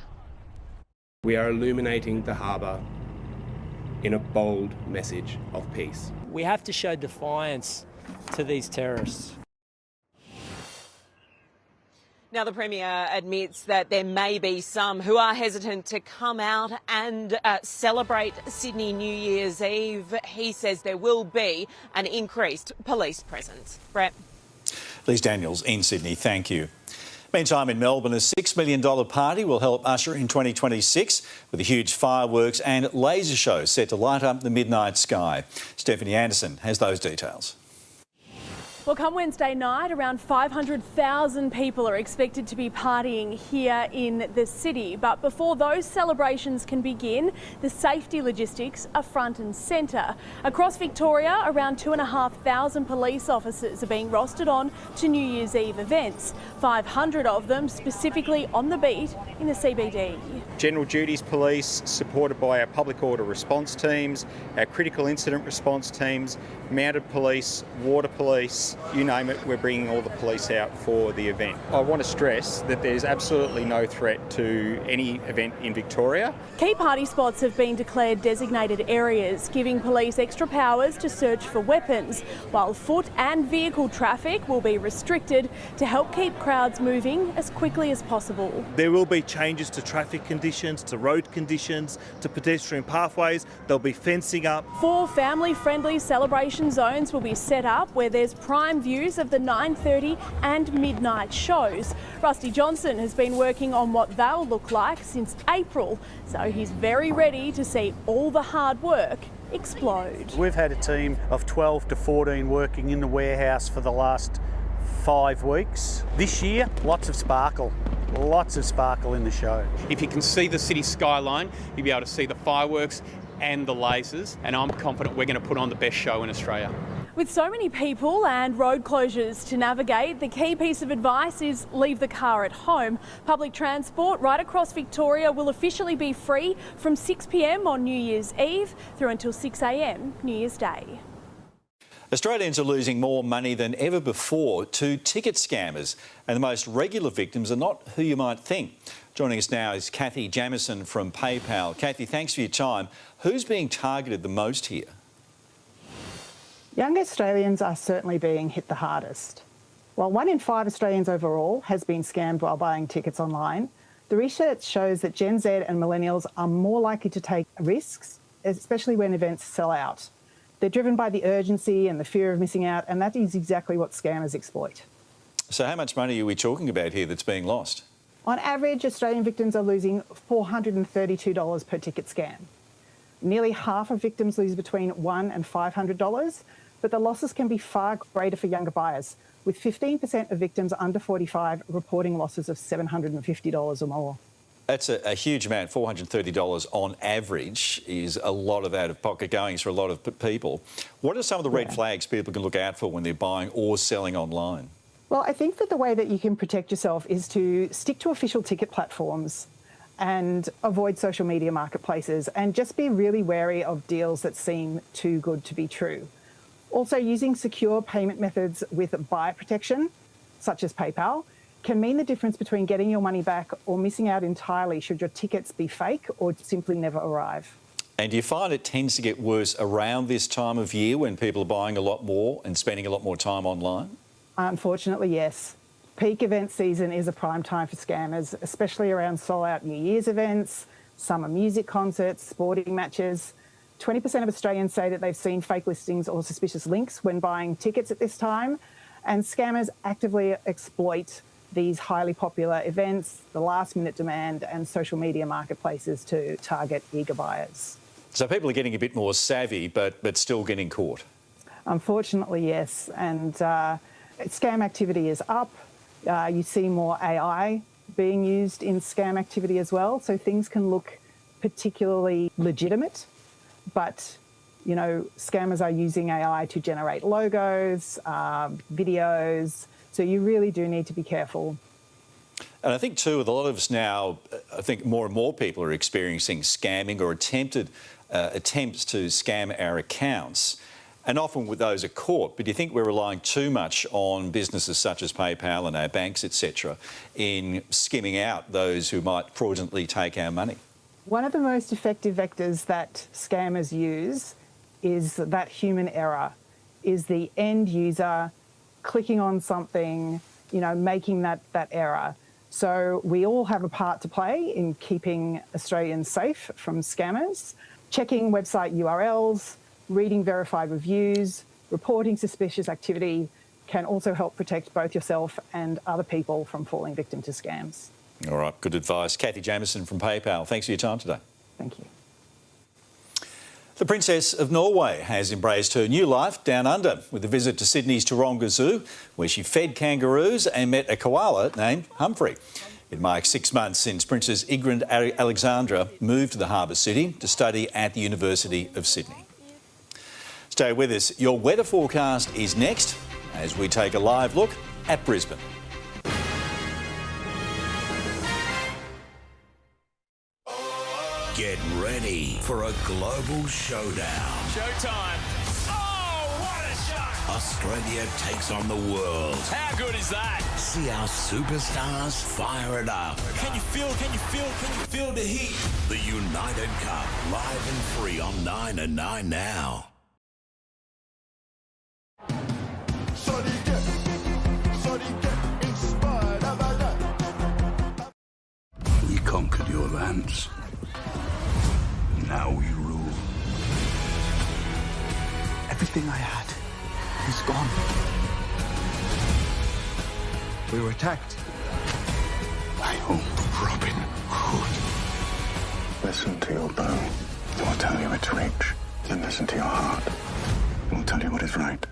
We are illuminating the harbour in a bold message of peace. We have to show defiance to these terrorists. Now, the Premier admits that there may be some who are hesitant to come out and celebrate Sydney New Year's Eve. He says there will be an increased police presence. Brett. Liz Daniels in Sydney, thank you. Meantime, in Melbourne, a $6 million party will help usher in 2026 with a huge fireworks and laser show set to light up the midnight sky. Stephanie Anderson has those details. Well, come Wednesday night, around 500,000 people are expected to be partying here in the city. But before those celebrations can begin, the safety logistics are front and centre. Across Victoria, around 2,500 police officers are being rostered on to New Year's Eve events, 500 of them specifically on the beat in the CBD. General Duties Police, supported by our public order response teams, our critical incident response teams, mounted police, water police, you name it, we're bringing all the police out for the event. I want to stress that there's absolutely no threat to any event in Victoria. Key party spots have been declared designated areas, giving police extra powers to search for weapons, while foot and vehicle traffic will be restricted to help keep crowds moving as quickly as possible. There will be changes to traffic conditions, to road conditions, to pedestrian pathways. There'll be fencing up. 4 family-friendly celebration zones will be set up where there's prime views of the 9:30 and midnight shows. Rusty Johnson has been working on what they'll look like since April, so he's very ready to see all the hard work explode. We've had a team of 12 to 14 working in the warehouse for the last 5 weeks. This year, lots of sparkle in the show. If you can see the city skyline, you'll be able to see the fireworks and the lasers, and I'm confident we're going to put on the best show in Australia. With so many people and road closures to navigate, the key piece of advice is leave the car at home. Public transport right across Victoria will officially be free from 6 p.m. on New Year's Eve through until 6 a.m. New Year's Day. Australians are losing more money than ever before to ticket scammers, and the most regular victims are not who you might think. Joining us now is Kathy Jamieson from PayPal. Kathy, thanks for your time. Who's being targeted the most here? Young Australians are certainly being hit the hardest. While 1 in 5 Australians overall has been scammed while buying tickets online, the research shows that Gen Z and millennials are more likely to take risks, especially when events sell out. They're driven by the urgency and the fear of missing out, and that is exactly what scammers exploit. So how much money are we talking about here that's being lost? On average, Australian victims are losing $432 per ticket scam. Nearly half of victims lose between $100 and $500, but the losses can be far greater for younger buyers, with 15% of victims under 45 reporting losses of $750 or more. That's a huge amount. $430 on average is a lot of out-of-pocket goings for a lot of people. What are some of the red flags people can look out for when they're buying or selling online? Well, I think that the way that you can protect yourself is to stick to official ticket platforms and avoid social media marketplaces, and just be really wary of deals that seem too good to be true. Also, using secure payment methods with buyer protection, such as PayPal, can mean the difference between getting your money back or missing out entirely should your tickets be fake or simply never arrive. And do you find it tends to get worse around this time of year when people are buying a lot more and spending a lot more time online? Unfortunately, yes. Peak event season is a prime time for scammers, especially around sold-out New Year's events, summer music concerts, sporting matches. 20% of Australians say that they've seen fake listings or suspicious links when buying tickets at this time, and scammers actively exploit these highly popular events, the last-minute demand and social media marketplaces to target eager buyers. So people are getting a bit more savvy, but still getting caught? Unfortunately, yes. And scam activity is up. You see more AI being used in scam activity as well. So things can look particularly legitimate, but, you know, scammers are using AI to generate logos, videos. So you really do need to be careful. And I think too, with a lot of us now, I think more and more people are experiencing scamming or attempts to scam our accounts. And often with those are caught. But do you think we're relying too much on businesses such as PayPal and our banks, etc., in skimming out those who might fraudulently take our money? One of the most effective vectors that scammers use is that human error, is the end user clicking on something, you know, making that error. So we all have a part to play in keeping Australians safe from scammers. Checking website URLs, reading verified reviews, reporting suspicious activity can also help protect both yourself and other people from falling victim to scams. All right, good advice. Kathy Jamieson from PayPal, thanks for your time today. Thank you. The Princess of Norway has embraced her new life down under with a visit to Sydney's Taronga Zoo, where she fed kangaroos and met a koala named Humphrey. It marks 6 months since Princess Ingrid Alexandra moved to the harbour city to study at the University of Sydney. Stay with us. Your weather forecast is next as we take a live look at Brisbane. Get ready for a global showdown. Showtime. Oh, what a shot! Australia takes on the world. How good is that? See our superstars fire it up. Can you feel the heat? The United Cup, live and free on 9 and 9 now. We conquered your lands. Now we rule. Everything I had is gone. We were attacked. My home, Robin Hood. Listen to your bow. It will tell you its reach. Then listen to your heart. It will tell you what is right.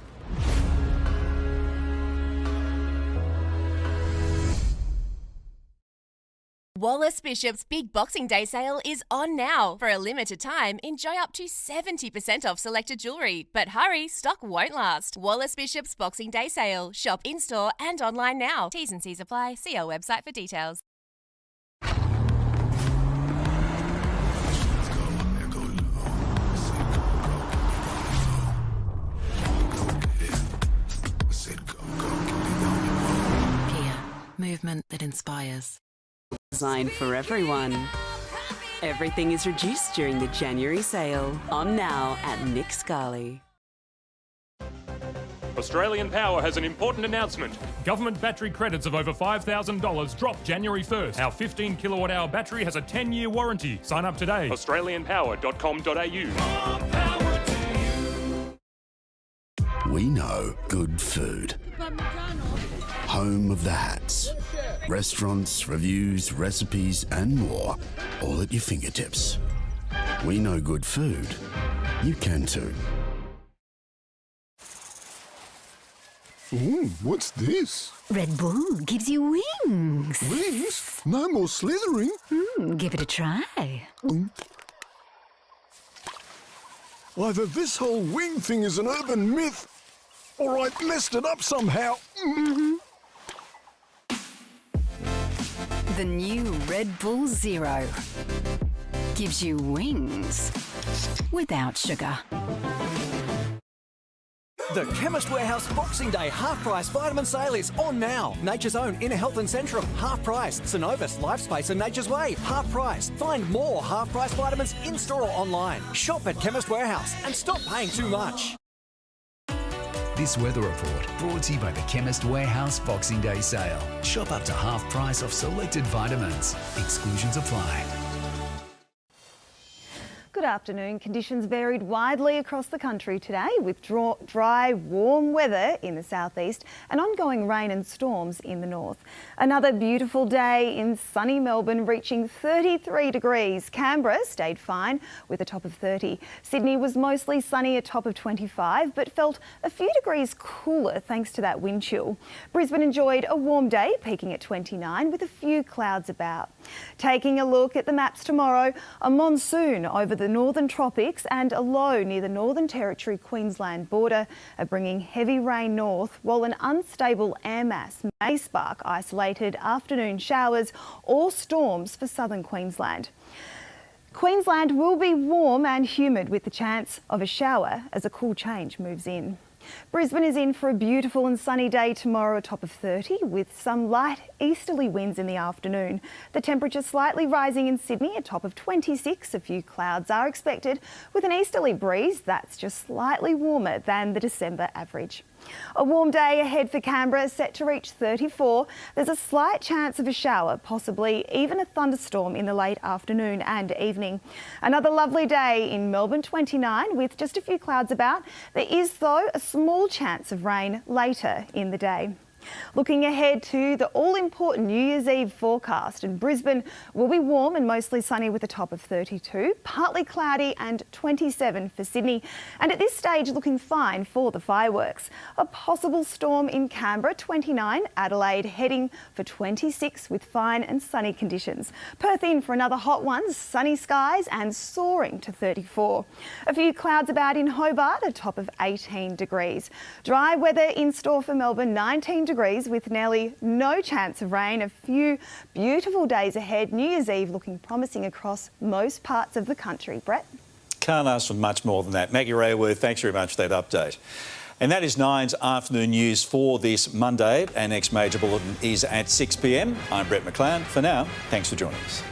Wallace Bishop's Big Boxing Day sale is on now. For a limited time, enjoy up to 70% off selected jewellery. But hurry, stock won't last. Wallace Bishop's Boxing Day sale. Shop in-store and online now. T's and C's apply. See our website for details. Kia, movement that inspires. Designed for everyone. Everything is reduced during the January sale. On now at Nick Scali. Australian Power has an important announcement. Government battery credits of over $5,000 drop January 1st. Our 15 kilowatt hour battery has a 10-year warranty. Sign up today. AustralianPower.com.au. We know good food. Home of the hats. Restaurants, reviews, recipes and more, all at your fingertips. We know good food. You can too. Ooh, what's this? Red Bull gives you wings. Wings? No more slithering. Give it a try. Either this whole wing thing is an urban myth, or I messed it up somehow. The new Red Bull Zero gives you wings without sugar. The Chemist Warehouse Boxing Day half-price vitamin sale is on now. Nature's Own Inner Health and Centrum, half price. Synovus, Lifespace and Nature's Way, half price. Find more half-price vitamins in-store or online. Shop at Chemist Warehouse and stop paying too much. This weather report brought to you by the Chemist Warehouse Boxing Day sale. Shop up to half price off selected vitamins. Exclusions apply. Good afternoon. Conditions varied widely across the country today with dry, warm weather in the southeast and ongoing rain and storms in the north. Another beautiful day in sunny Melbourne, reaching 33 degrees. Canberra stayed fine with a top of 30. Sydney was mostly sunny, a top of 25, but felt a few degrees cooler thanks to that wind chill. Brisbane enjoyed a warm day, peaking at 29 with a few clouds about. Taking a look at the maps tomorrow, a monsoon over the northern tropics and a low near the Northern Territory Queensland border are bringing heavy rain north, while an unstable air mass may spark isolated afternoon showers or storms for southern Queensland. Queensland will be warm and humid with the chance of a shower as a cool change moves in. Brisbane is in for a beautiful and sunny day tomorrow, a top of 30 with some light easterly winds in the afternoon. The temperature slightly rising in Sydney, a top of 26. A few clouds are expected with an easterly breeze that's just slightly warmer than the December average. A warm day ahead for Canberra, set to reach 34. There's a slight chance of a shower, possibly even a thunderstorm in the late afternoon and evening. Another lovely day in Melbourne, 29, with just a few clouds about. There is, though, a small chance of rain later in the day. Looking ahead to the all-important New Year's Eve forecast, and Brisbane will be warm and mostly sunny with a top of 32, partly cloudy and 27 for Sydney, and at this stage looking fine for the fireworks. A possible storm in Canberra, 29, Adelaide heading for 26 with fine and sunny conditions. Perth in for another hot one, sunny skies and soaring to 34. A few clouds about in Hobart, a top of 18 degrees. Dry weather in store for Melbourne, 19 degrees with nearly no chance of rain. A few beautiful days ahead. New Year's Eve looking promising across most parts of the country. Brett? Can't ask for much more than that. Maggie Raworth, thanks very much for that update. And that is Nine's afternoon news for this Monday. Our next major bulletin is at 6 p.m. I'm Brett McLeod. For now, thanks for joining us.